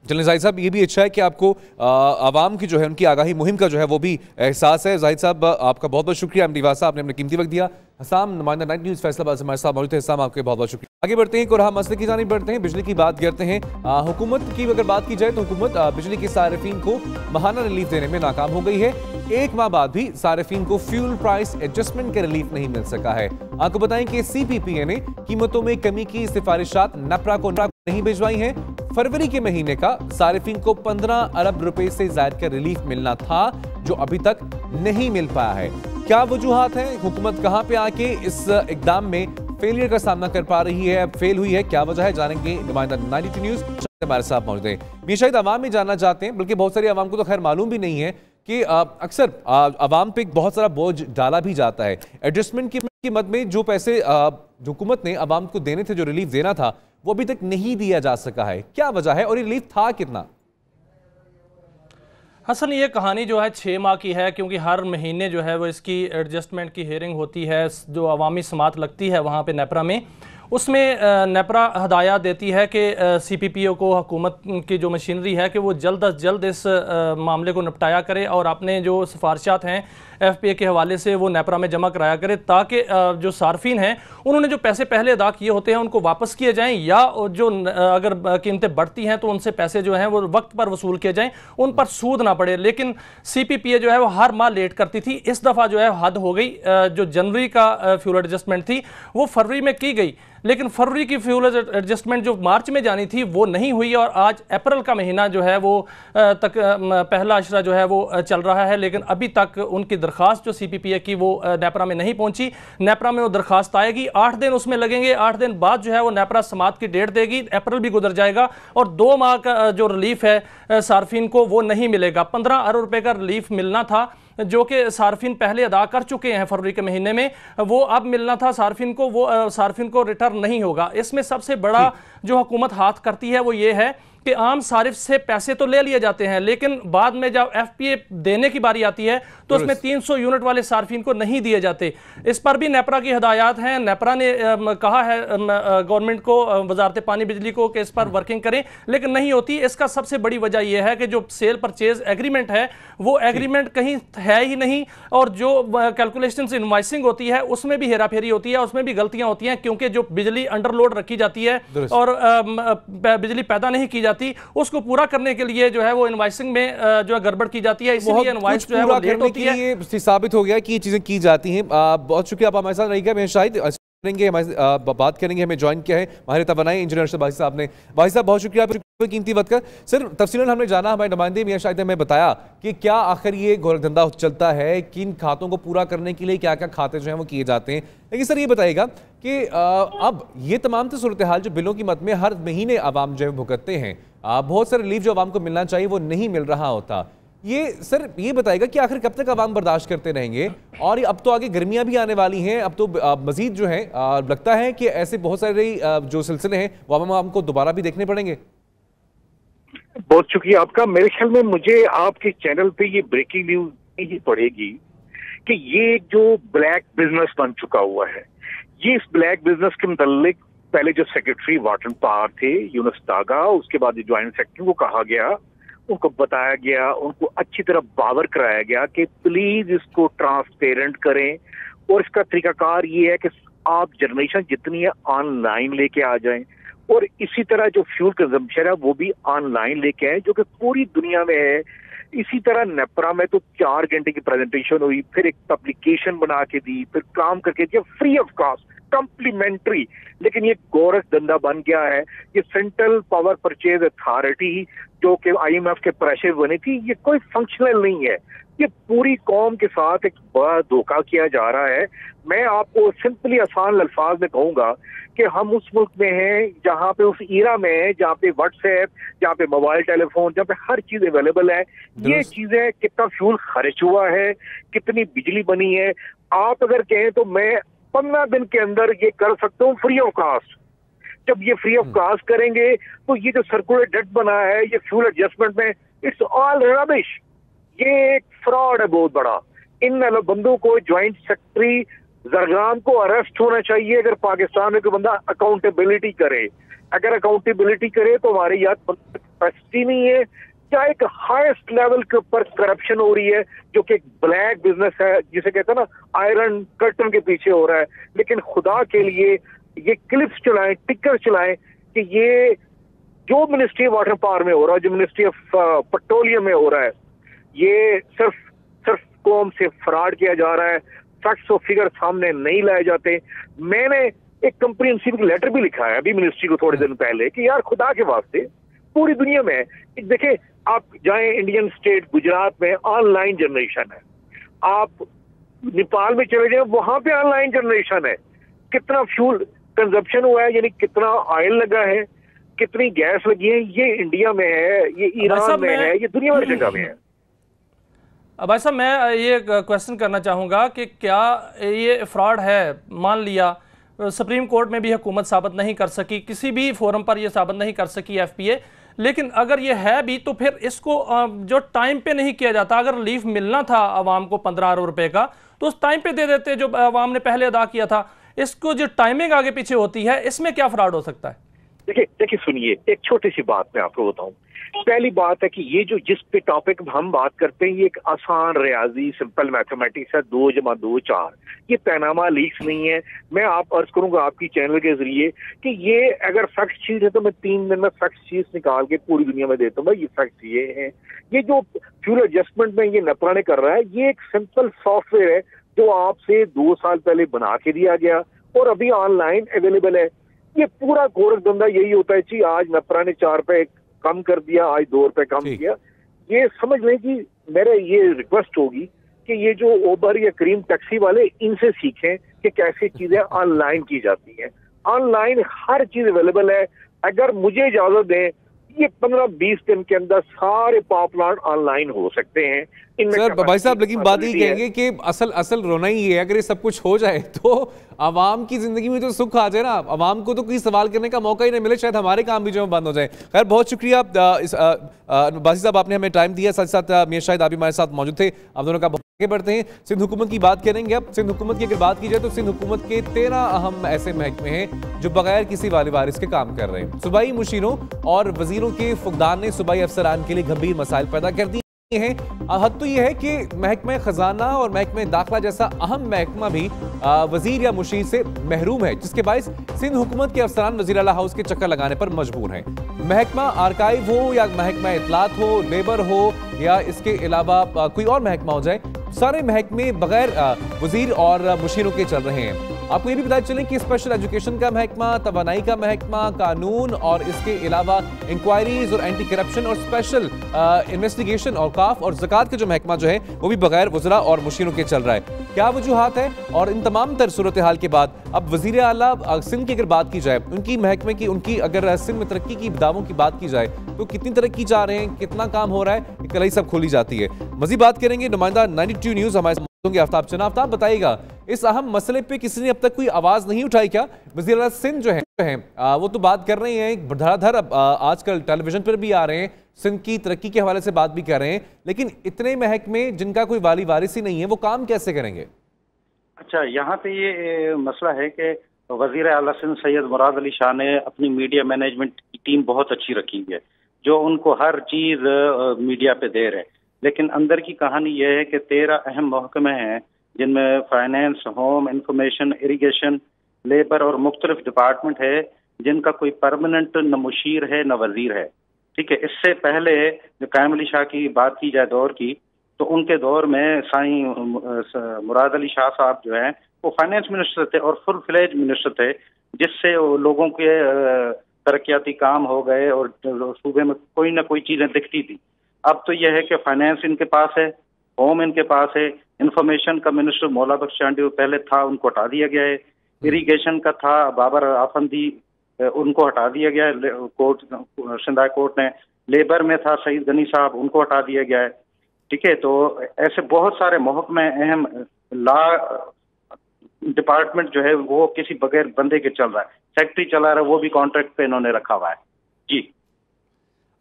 चलें जाहिद साहब, ये भी अच्छा है कि आपको आवाम की जो है उनकी आगाही मुहिम का जो है वो भी एहसास है। जाहिद साहब आपका बहुत बहुत शुक्रिया, एमडी वासा, आपने अपने कीमती वक्त दिया। हसाम नुमाइंदा 9 न्यूज़ फैसलाबाद से हमारे साथ मौजूद थे। हसाम, आपके बहुत बहुत शुक्रिया। आगे बढ़ते हैं, कुरहा मसले की जानिब बढ़ते हैं, बिजली की बात करते हैं। हुकूमत की अगर बात की जाए तो हुकूमत बिजली के सारिफीन को माहाना रिलीफ देने में नाकाम हो गई है। एक माह बाद भी सारिफीन को फ्यूल प्राइस एडजस्टमेंट का रिलीफ नहीं मिल सका है। आपको बताएं कि CPPA ने कीमतों में कमी की सिफारिशात नपरा को नहीं भिजवाई हैं। फरवरी के महीने का सारिफीन को 15 अरब रुपए से ज्यादा का रिलीफ मिलना था, जो अभी तक नहीं मिल पाया है। क्या वजूहात हैं? हुकूमत कहां पे आके इस इकदाम में फेलियर का सामना कर पा रही है, फेल हुई है, क्या वजह है, जानेंगे। नुमाइंदा 92 न्यूज़ हमारे साथ मौजूद है। ये शायद आवाम ही जानना चाहते हैं, बल्कि बहुत सारी आवाम को तो खैर मालूम भी नहीं है कि अक्सर आवाम पे बहुत सारा बोझ डाला भी जाता है। एडजस्टमेंट की मद में जो पैसे हुकूमत ने आवाम को देने थे, जो रिलीफ देना था, वो अभी तक नहीं दिया जा सका है। क्या वजह है और ये रिलीफ था कितना? असल ये कहानी जो है 6 माह की है, क्योंकि हर महीने जो है वो इसकी एडजस्टमेंट की हेयरिंग होती है। जो अवामी समात लगती है वहाँ पे नेपरा में, उसमें नेपरा हदायत देती है कि CPPO को, हुकूमत की जो मशीनरी है, कि वो जल्द अज जल्द इस मामले को निपटाया करे और अपने जो सिफारिशात हैं FPA के हवाले से वो नेपरा में जमा कराया करे, ताकि जो सार्फिन हैं उन्होंने जो पैसे पहले अदा किए होते हैं उनको वापस किए जाएं, या जो अगर कीमतें बढ़ती हैं तो उनसे पैसे जो हैं वो वक्त पर वसूल किए जाएं, उन पर सूद ना पड़े। लेकिन CPPA जो है वो हर माह लेट करती थी। इस दफ़ा जो है हद हो गई। जो जनवरी का फ्यूल एडजस्टमेंट थी वो फरवरी में की गई, लेकिन फरवरी की फ्यूल एडजस्टमेंट जो मार्च में जानी थी वो नहीं हुई, और आज अप्रैल का महीना जो है वो तक पहला अशरा जो है वो चल रहा है, लेकिन अभी तक उनकी दरखास्त जो CPPA की वो नेपरा में नहीं पहुंची। नेपरा में वो दरखास्त आएगी, 8 दिन उसमें लगेंगे, 8 दिन बाद जो है वो नेपरा समात की डेट देगी, अप्रैल भी गुजर जाएगा और 2 माह का जो रिलीफ है सार्फिन को वो नहीं मिलेगा। 15 अरब रुपए का रिलीफ मिलना था जो कि सार्फिन पहले अदा कर चुके हैं फरवरी के महीने में, वो अब मिलना था सार्फिन को, वो सार्फिन को रिटर्न नहीं होगा। इसमें सबसे बड़ा जो हुकूमत हाथ करती है वो ये है कि आम सारिफ से पैसे तो ले लिए जाते हैं, लेकिन बाद में जब FPA देने की बारी आती है तो उसमें 300 यूनिट वाले सार्फिन को नहीं दिए जाते। इस पर भी नेपरा की हदायत हैं। नेपरा ने कहा है गवर्नमेंट को, वजारत पानी बिजली को, कि इस पर वर्किंग करें, लेकिन नहीं होती। इसका सबसे बड़ी वजह यह है कि जो सेल परचेज एग्रीमेंट है वो एग्रीमेंट कहीं है ही नहीं, और जो कैलकुलेशन इनवॉइसिंग होती है उसमें भी हेरा फेरी होती है, उसमें भी गलतियां होती हैं, क्योंकि जो बिजली अंडरलोड रखी जाती है और बिजली पैदा नहीं की जाती, उसको पूरा करने के लिए जो है वो इनवॉइसिंग में जो है गड़बड़ की जाती है, इसीलिए इनवॉइस जो है वो लेट होती है। ये साबित हो गया कि ये चीजें की जाती हैं। बहुत शुक्रिया, आप हमारे साथ रहिएगा। मैं शायद बात करेंगे, हमें ज्वाइन किया है माहिर तवानाई इंजीनियर अरशद भाई साहब ने। भाई साहब बहुत शुक्रिया आपकी कीमती वक्त का। सर तफसीलन हमने जाना, हमारे नुमाइंदे मियां शाहिद ने हमें बताया कि क्या आखिर ये गोरखधंधा चलता है, किन खातों को पूरा करने के लिए क्या क्या खाते जो हैं वो किए जाते हैं। लेकिन सर ये बताइएगा कि अब ये तमाम तो सूरत हाल जो बिलों की मद में हर महीने आवाम जो है भुगतते हैं, बहुत सारे रिलीफ जो आवाम को मिलना चाहिए वो नहीं मिल रहा होता, ये सर ये बताएगा कि आखिर कब तक आवाम बर्दाश्त करते रहेंगे। और अब तो आगे गर्मियां भी आने वाली हैं, अब तो मजीद जो है लगता है कि ऐसे बहुत सारे जो सिलसिले हैं वो आवाम को दोबारा भी देखने पड़ेंगे। बहुत शुक्रिया आपका। मेरे ख्याल में मुझे आपके चैनल पे ये ब्रेकिंग न्यूज ही पड़ेगी कि ये जो ब्लैक बिजनेस बन चुका हुआ है, ये इस ब्लैक बिजनेस के मुतालिक पहले जो सेक्रेटरी वाटर एंड पावर थे यूनुस दागा, उसके बाद जो ज्वाइंट सेक्रेटरी को कहा गया, उनको बताया गया, उनको अच्छी तरह बावर कराया गया कि प्लीज इसको ट्रांसपेरेंट करें, और इसका तरीकाकार ये है कि आप जनरेशन जितनी है ऑनलाइन लेके आ जाएं, और इसी तरह जो फ्यूल कंजम्पशन है वो भी ऑनलाइन लेके आए, जो कि पूरी दुनिया में है। इसी तरह नेपरा में तो 4 घंटे की प्रेजेंटेशन हुई, फिर एक पब्लिकेशन बना के दी, फिर काम करके दिया फ्री ऑफ कॉस्ट, कम्प्लीमेंट्री। लेकिन ये गोरख धंधा बन गया है। ये सेंट्रल पावर परचेज अथॉरिटी जो कि IMF के प्रेशर बनी थी, ये कोई फंक्शनल नहीं है। ये पूरी कौम के साथ एक बड़ा धोखा किया जा रहा है। मैं आपको सिंपली आसान अल्फाज में कहूंगा कि हम उस मुल्क में हैं जहां पे, उस ईरा में है जहां पे व्हाट्सएप, जहां पे मोबाइल टेलीफोन, जहां पे हर चीज अवेलेबल है। ये चीजें, कितना फ्यूल खर्च हुआ है, कितनी बिजली बनी है, आप अगर कहें तो मैं 15 दिन के अंदर ये कर सकता हूँ फ्री ऑफ कास्ट। जब ये फ्री ऑफ कास्ट करेंगे तो ये जो सर्कुलर डेट बना है, ये फ्यूल एडजस्टमेंट में, इट्स ऑल रबिश। ये एक फ्रॉड है बहुत बड़ा। इन बंदों को, ज्वाइंट सेक्रेटरी जरगाम को अरेस्ट होना चाहिए अगर पाकिस्तान में कोई बंदा अकाउंटेबिलिटी करे। अगर अकाउंटेबिलिटी करे तो हमारे याद कैपेसिटी नहीं है, क्या एक हाईएस्ट लेवल के ऊपर करप्शन हो रही है, जो कि एक ब्लैक बिजनेस है, जिसे कहते हैं ना आयरन कर्टन के पीछे हो रहा है। लेकिन खुदा के लिए ये क्लिप्स चलाएं, टिकर चलाएं कि ये जो मिनिस्ट्री ऑफ वाटर पावर में हो रहा है, जो मिनिस्ट्री ऑफ पेट्रोलियम में हो रहा है, ये सिर्फ कौम से फ्रॉड किया जा रहा है। फैक्ट्स और फिगर सामने नहीं लाए जाते। मैंने एक कंप्रिहेंसिव लेटर भी लिखा है अभी मिनिस्ट्री को थोड़े दिन पहले कि यार खुदा के वास्ते पूरी दुनिया में देखें, आप जाएं इंडियन स्टेट गुजरात में ऑनलाइन जनरेशन है, आप नेपाल में चले जाएं वहां पे ऑनलाइन जनरेशन है। कितना फ्यूल कंजप्शन हुआ है, यानी कितना ऑयल लगा है, कितनी गैस लगी है, ये इंडिया में है, ये ईरान में है, ये दुनिया भर जगह में है। भाई साहब मैं ये क्वेश्चन करना चाहूँगा कि क्या ये फ्रॉड है, मान लिया सुप्रीम कोर्ट में भी हुकूमत साबित नहीं कर सकी, किसी भी फोरम पर ये साबित नहीं कर सकी FPA, लेकिन अगर ये है भी तो फिर इसको जो टाइम पे नहीं किया जाता, अगर रिलीफ मिलना था आवाम को 15 अरब रुपए का तो उस टाइम पे दे देते जो आवाम ने पहले अदा किया था। इसको जो टाइमिंग आगे पीछे होती है, इसमें क्या फ्रॉड हो सकता है? देखिए सुनिए, एक छोटी सी बात मैं आपको बताऊं। पहली बात है कि ये जो जिस पे टॉपिक हम बात करते हैं ये एक आसान रियाजी सिंपल मैथमेटिक्स है, 2 + 2 4। ये पैनामा लीक्स नहीं है। मैं आप अर्ज करूंगा आपकी चैनल के जरिए कि ये अगर फैक्ट शीट है तो मैं 3 दिन में फैक्ट शीट निकाल के पूरी दुनिया में देता हूँ भाई, ये फैक्ट ये है। ये जो फ्यूल एडजस्टमेंट में ये नेपरा ने कर रहा है, ये एक सिंपल सॉफ्टवेयर है जो आपसे 2 साल पहले बना के दिया गया और अभी ऑनलाइन अवेलेबल है। ये पूरा गोरख धंधा यही होता है जी, आज नेपरा ने 4 रुपए कम कर दिया, आज 2 रुपए कम किया। ये समझ लें कि मेरे ये रिक्वेस्ट होगी कि ये जो उबर या करीम टैक्सी वाले, इनसे सीखें कि कैसे चीजें ऑनलाइन की जाती हैं। ऑनलाइन हर चीज अवेलेबल है। अगर मुझे इजाजत दें, ये 15-20 दिन के अंदर सारे पावर प्लांट ऑनलाइन हो सकते हैं। सर भाई साहब, लेकिन बात ये कहेंगे कि असल रोना ही ये है, अगर ये सब कुछ हो जाए तो आवाम की जिंदगी में तो सुख आ जाए ना, आवाम को तो कोई सवाल करने का मौका ही नहीं मिले, शायद हमारे काम भी जो बंद हो जाए। खैर बहुत शुक्रिया बासी साहब, आपने हमें टाइम दिया। साथ साथ मियां शाहिद आप भी हमारे साथ मौजूद थे। आप दोनों का बहुत आगे बढ़ते हैं। सिंध हुकूमत की बात करेंगे अब। सिंध हुकूमत की अगर बात की जाए तो सिंध हुकूमत के 13 अहम ऐसे महकमे हैं जो बगैर किसी वाली वारिस के काम कर रहे हैं। सूबाई मुशीरों और वजीरों के फुकदान ने सूबाई अफसरान के लिए गंभीर मसाइल पैदा कर दिए हैं। हद तो यह है कि महकमा खजाना और महकमा दाखिला जैसा अहम महकमा भी वजीर या मुशीर से महरूम है, जिसके बायस सिंध हुकूमत के अफसरान वजीर आला हाउस के चक्कर लगाने पर मजबूर हैं। महकमा आर्काइव हो या महकमा इतलात हो, लेबर हो या इसके अलावा कोई और महकमा हो जाए, सारे महकमे बगैर वजीर और मुशीरों के चल रहे हैं। आपको ये भी पता चले कि स्पेशल एजुकेशन का महकमा, तवानाई का महकमा, कानून और इसके अलावा इंक्वायरीज और एंटी करप्शन और स्पेशल इन्वेस्टिगेशन और काफ और ज़कात का जो महकमा जो है वो भी बगैर वज़रा और मुशीरों के चल रहा है। क्या वजूहात है? और इन तमाम तर सूरत हाल के बाद अब वज़ीर आला सिंध की अगर बात की जाए, उनकी महकमे की, उनकी अगर सिंध में तरक्की की दावों की बात की जाए तो कितनी तरक्की जा रहे हैं, कितना काम हो रहा है, कल ही सब खोली जाती है। मज़ीद बात करेंगे नुमाइंदा 92 न्यूज़ हमारे साथ होंगे आफ्ताब चना। आफ्ताब बताइएगा, इस अहम मसले पे किसी ने अब तक कोई आवाज नहीं उठाई क्या? वज़ीर आला सिंध जो है वो तो बात कर रहे हैं धड़ाधड़, आजकल टेलीविजन पर भी आ रहे हैं, सिंध की तरक्की के हवाले से बात भी कर रहे हैं, लेकिन इतने महकमे जिनका कोई वाली वारिस ही नहीं है वो काम कैसे करेंगे? अच्छा, यहाँ पे ये मसला है कि वज़ीर आला सिंध सैयद मुराद अली शाह ने अपनी मीडिया मैनेजमेंट की टीम बहुत अच्छी रखी है, जो उनको हर चीज मीडिया पे दे रहे हैं। लेकिन अंदर की कहानी यह है कि 13 अहम महकमे हैं जिनमें finance, home, information, irrigation, labour और मुख्तलिफ डिपार्टमेंट है, जिनका कोई परमानेंट न मुशीर है न वजीर है। ठीक है, इससे पहले जो कायम अली शाह की बात की जाए दौर की, तो उनके दौर में साईं मुराद अली शाह साहब जो है वो फाइनेंस मिनिस्टर थे और फुल फ्लेज मिनिस्टर थे, जिससे लोगों के तरक्याती काम हो गए और सूबे में कोई ना कोई चीजें दिखती थी। अब तो यह है कि फाइनेंस इनके पास है, होम इनके पास है, इंफॉर्मेशन का मिनिस्टर मौला बख्श चांडी पहले था, उनको हटा दिया गया है। इरिगेशन का था बाबर आफंदी, उनको हटा दिया गया है कोर्ट, सिंध कोर्ट ने। लेबर में था सईद गनी साहब, उनको हटा दिया गया है। ठीक है, तो ऐसे बहुत सारे महकमे अहम, लॉ डिपार्टमेंट जो है वो किसी बगैर बंदे के चल रहा है, सेक्रेटरी चला रहा है वो भी कॉन्ट्रैक्ट पे इन्होंने रखा हुआ है जी।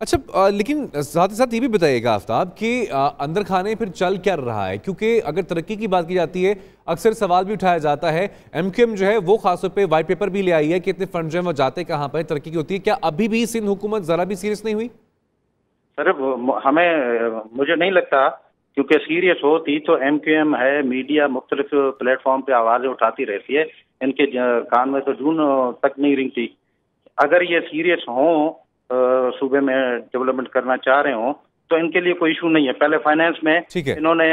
अच्छा, लेकिन साथ ही साथ ये भी बताइएगा आफ्ताब कि अंदर खाने फिर चल क्या रहा है, क्योंकि अगर तरक्की की बात की जाती है अक्सर सवाल भी उठाया जाता है, MQM जो है वो खासतौर पे वाइट पेपर भी ले आई है कि इतने फंड जो है वो जाते कहाँ पर, तरक्की की होती है। क्या अभी भी सिंध हुकूमत जरा भी सीरियस नहीं हुई? सर मुझे नहीं लगता, क्योंकि सीरियस होती तो MQM है, मीडिया मुख्तलिफ प्लेटफॉर्म पे आवाजें उठाती रहती है, इनके कान में तो जून तक नहीं रिंगती। अगर ये सीरियस हों, सूबे में डेवलपमेंट करना चाह रहे हो, तो इनके लिए कोई इशू नहीं है। पहले फाइनेंस में इन्होंने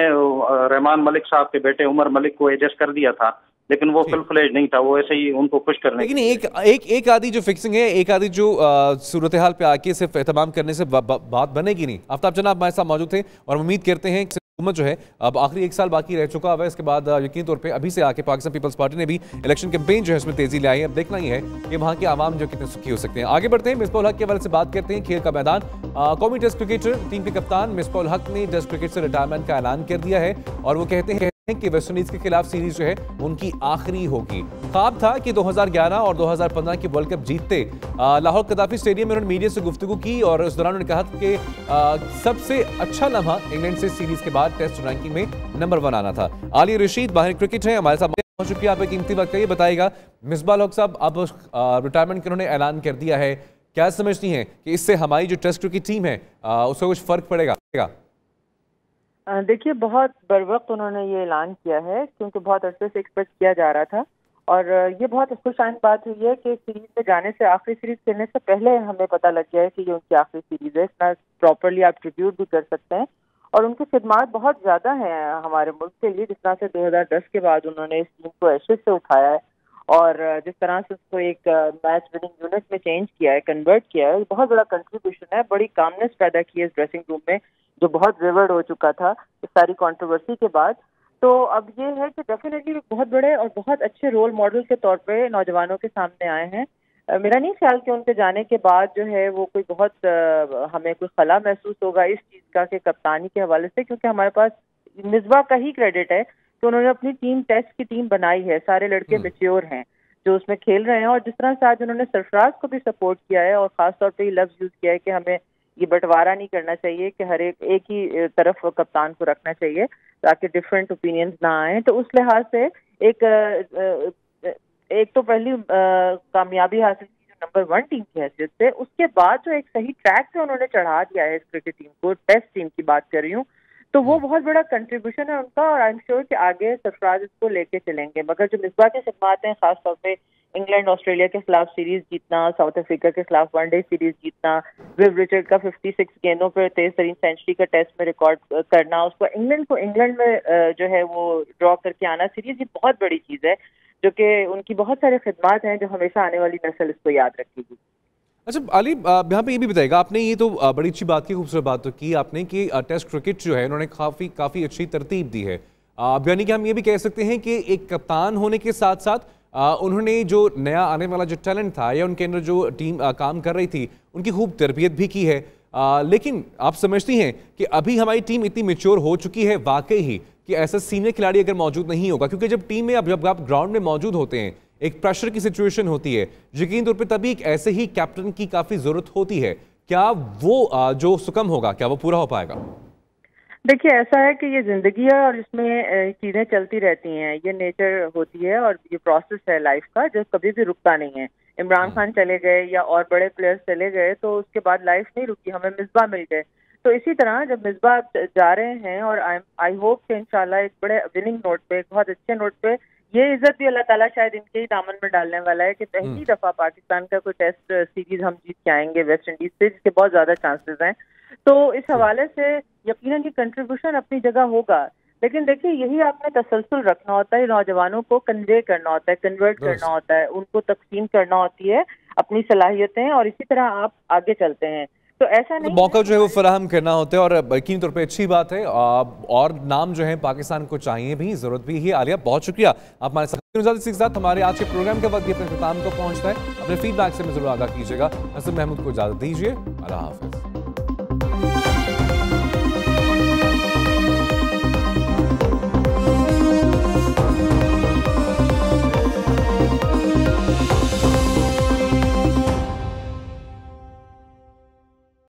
रहमान मलिक साहब के बेटे उमर मलिक को एडजस्ट कर दिया था, लेकिन वो फुल फ्लेज नहीं था, वो ऐसे ही उनको खुश करने। लेकिन एक आदि जो फिक्सिंग है, एक आदि जो सूरत हाल पे आके सिर्फ एहतमाम करने से बात बनेगी नहीं। आफ्ताब जनाब हमारे साथ मौजूद थे और उम्मीद करते हैं हुकूमत जो है अब आखिरी 1 साल बाकी रह चुका है, इसके बाद यकीनी तौर पे अभी से आके पाकिस्तान पीपल्स पार्टी ने भी इलेक्शन कैंपेन जो है उसमें तेजी लाई है। अब देखना ही है कि वहाँ के आवाम जो कितने सुखी हो सकते हैं। आगे बढ़ते हैं, मिसबाह उल हक के हवाले से बात करते हैं। खेल का मैदान, कौमी टेस्ट क्रिकेटर टीम के कप्तान मिसबाह उल हक ने टेस्ट क्रिकेट से रिटायरमेंट का ऐलान कर दिया है और वो कहते हैं कि वेस्ट इंडीज के खिलाफ सीरीज जो है उनकी आखिरी होगी। ख्वाब था कि 2011 और 2015 की वर्ल्ड कप जीतते। लाहौर कदाफी स्टेडियम में उन्होंने मीडिया से गुफ्तगू की और उस दौरान उन्होंने कहा कि सबसे अच्छा लम्हा इंग्लैंड से सीरीज के बाद टेस्ट रैंकिंग में नंबर 1 आना था। आलिया रशीद माहिर क्रिकेट है हमारे साथ। शुक्रिया, आप एक कीमती वक्त का ये बताएगा। मिसबाह हक साहब, अब रिटायरमेंट का उन्होंने ऐलान कर दिया है, क्या समझती हैं कि इससे हमारी जो टेस्ट क्रिकेट टीम है उसका कुछ फर्क पड़ेगा? देखिए, बहुत बर वक्त उन्होंने ये ऐलान किया है, क्योंकि बहुत अरसे से एक्सपेक्ट किया जा रहा था। और ये बहुत खुशआइंद बात हुई है कि सीरीज में जाने से, आखिरी सीरीज खेलने से पहले हमें पता लग गया है कि ये उनकी आखिरी सीरीज है। इतना प्रॉपरली आप ट्रिब्यूट भी कर सकते हैं। और उनकी खिदमात बहुत ज़्यादा हैं हमारे मुल्क के लिए। जिस तरह से 2010 के बाद उन्होंने इस टीम को एशेज से उठाया है और जिस तरह से उसको एक मैच विनिंग यूनिट में चेंज किया है, कन्वर्ट किया है, बहुत बड़ा कंट्रीब्यूशन है। बड़ी कामनेस पैदा की है इस ड्रेसिंग रूम में, जो बहुत रिवर्ड हो चुका था इस सारी कंट्रोवर्सी के बाद। तो अब ये है कि डेफिनेटली बहुत बड़े और बहुत अच्छे रोल मॉडल के तौर पे नौजवानों के सामने आए हैं। मेरा नहीं ख्याल कि उनके जाने के बाद जो है वो कोई बहुत हमें कोई खला महसूस होगा इस चीज़ का कि कप्तानी के हवाले से, क्योंकि हमारे पास मिसबाह का ही क्रेडिट है कि उन्होंने अपनी टीम, टेस्ट की टीम बनाई है। सारे लड़के मैच्योर हैं जो उसमें खेल रहे हैं। और जिस तरह से आज उन्होंने सरफराज को भी सपोर्ट किया है और ख़ासतौर पर ये लफ्ज़ यूज़ किया है कि हमें ये बंटवारा नहीं करना चाहिए कि हर एक ही तरफ कप्तान को रखना चाहिए ताकि डिफरेंट ओपिनियंस ना आए। तो उस लिहाज से एक तो पहली कामयाबी हासिल की जो नंबर 1 टीम की हैसियत से, उसके बाद जो एक सही ट्रैक पे उन्होंने चढ़ा दिया है इस क्रिकेट टीम को, टेस्ट टीम की बात कर रही हूँ, तो वो बहुत बड़ा कंट्रीब्यूशन है उनका। और आई एम श्योर कि आगे सरफराज इसको लेके चलेंगे। मगर जो मिसबाह की खिदमात हैं, खासतौर पे इंग्लैंड ऑस्ट्रेलिया के खिलाफ सीरीज जीतना, साउथ अफ्रीका के खिलाफ वनडे सीरीज जीतना, विव रिचर्ड का 56 गेंदों पर तेज तरीन सेंचुरी का टेस्ट में रिकॉर्ड करना, उसको इंग्लैंड में जो है वो ड्रॉ करके आना सीरीज, ये बहुत बड़ी चीज़ है जो कि उनकी बहुत सारे खिदमात हैं जो हमेशा आने वाली नस्ल इसको याद रखेगी। अच्छा अली, यहाँ पे ये भी बताएगा, आपने ये तो बड़ी अच्छी बात की, खूबसूरत बात तो की आपने कि टेस्ट क्रिकेट जो है उन्होंने काफ़ी अच्छी तरतीब दी है। यानी कि हम ये भी कह सकते हैं कि एक कप्तान होने के साथ साथ उन्होंने जो नया आने वाला जो टैलेंट था या उनके अंदर जो टीम काम कर रही थी उनकी खूब तरबियत भी की है। लेकिन आप समझती हैं कि अभी हमारी टीम इतनी मैच्योर हो चुकी है वाकई ही कि ऐसा सीनियर खिलाड़ी अगर मौजूद नहीं होगा, क्योंकि जब टीम में जब आप ग्राउंड में मौजूद होते हैं एक प्रेशर की सिचुएशन होती है, यकीन तौर पे तभी एक ऐसे ही कैप्टन की काफ़ी ज़रूरत होती है। क्या वो जो सुकम होगा, क्या वो पूरा हो पाएगा? देखिए, ऐसा है कि ये जिंदगी है और इसमें चीज़ें चलती रहती हैं, ये नेचर होती है और ये प्रोसेस है लाइफ का जो कभी भी रुकता नहीं है। इमरान खान चले गए या और बड़े प्लेयर्स चले गए तो उसके बाद लाइफ नहीं रुकी, हमें मिसबाह मिल गए। तो इसी तरह जब मिसबाह जा रहे हैं और आई होप कि इंशाल्लाह एक बड़े विनिंग नोट पे, एक बहुत अच्छे नोट पे, ये इज्जत भी अल्लाह ताला शायद इनके ही दामन में डालने वाला है कि पहली दफा पाकिस्तान का कोई टेस्ट सीरीज हम जीत के आएंगे वेस्ट इंडीज से, जिसके बहुत ज्यादा चांसेस हैं। तो इस हवाले से यकीनन की कंट्रीब्यूशन अपनी जगह होगा, लेकिन देखिए यही आपने तसलसल रखना होता है, नौजवानों को कन्वे करना होता है, कन्वर्ट करना होता है, उनको तकसीम करना होती है अपनी सलाहियतें, और इसी तरह आप आगे चलते हैं। तो ऐसा नहीं, मौका जो है वो फराहम करना होता है और यकीनी तौर पे अच्छी बात है। और नाम जो है पाकिस्तान को चाहिए भी, जरूरत भी है। आलिया, बहुत शुक्रिया आप हमारे साथ हमारे आज के प्रोग्राम के वक्त अपने इख्तिताम को पहुंचता है। अपने फीडबैक से जरूर आगाह कीजिएगा। हसन महमूद को इजाजत दीजिए, अल्लाह हाफिज।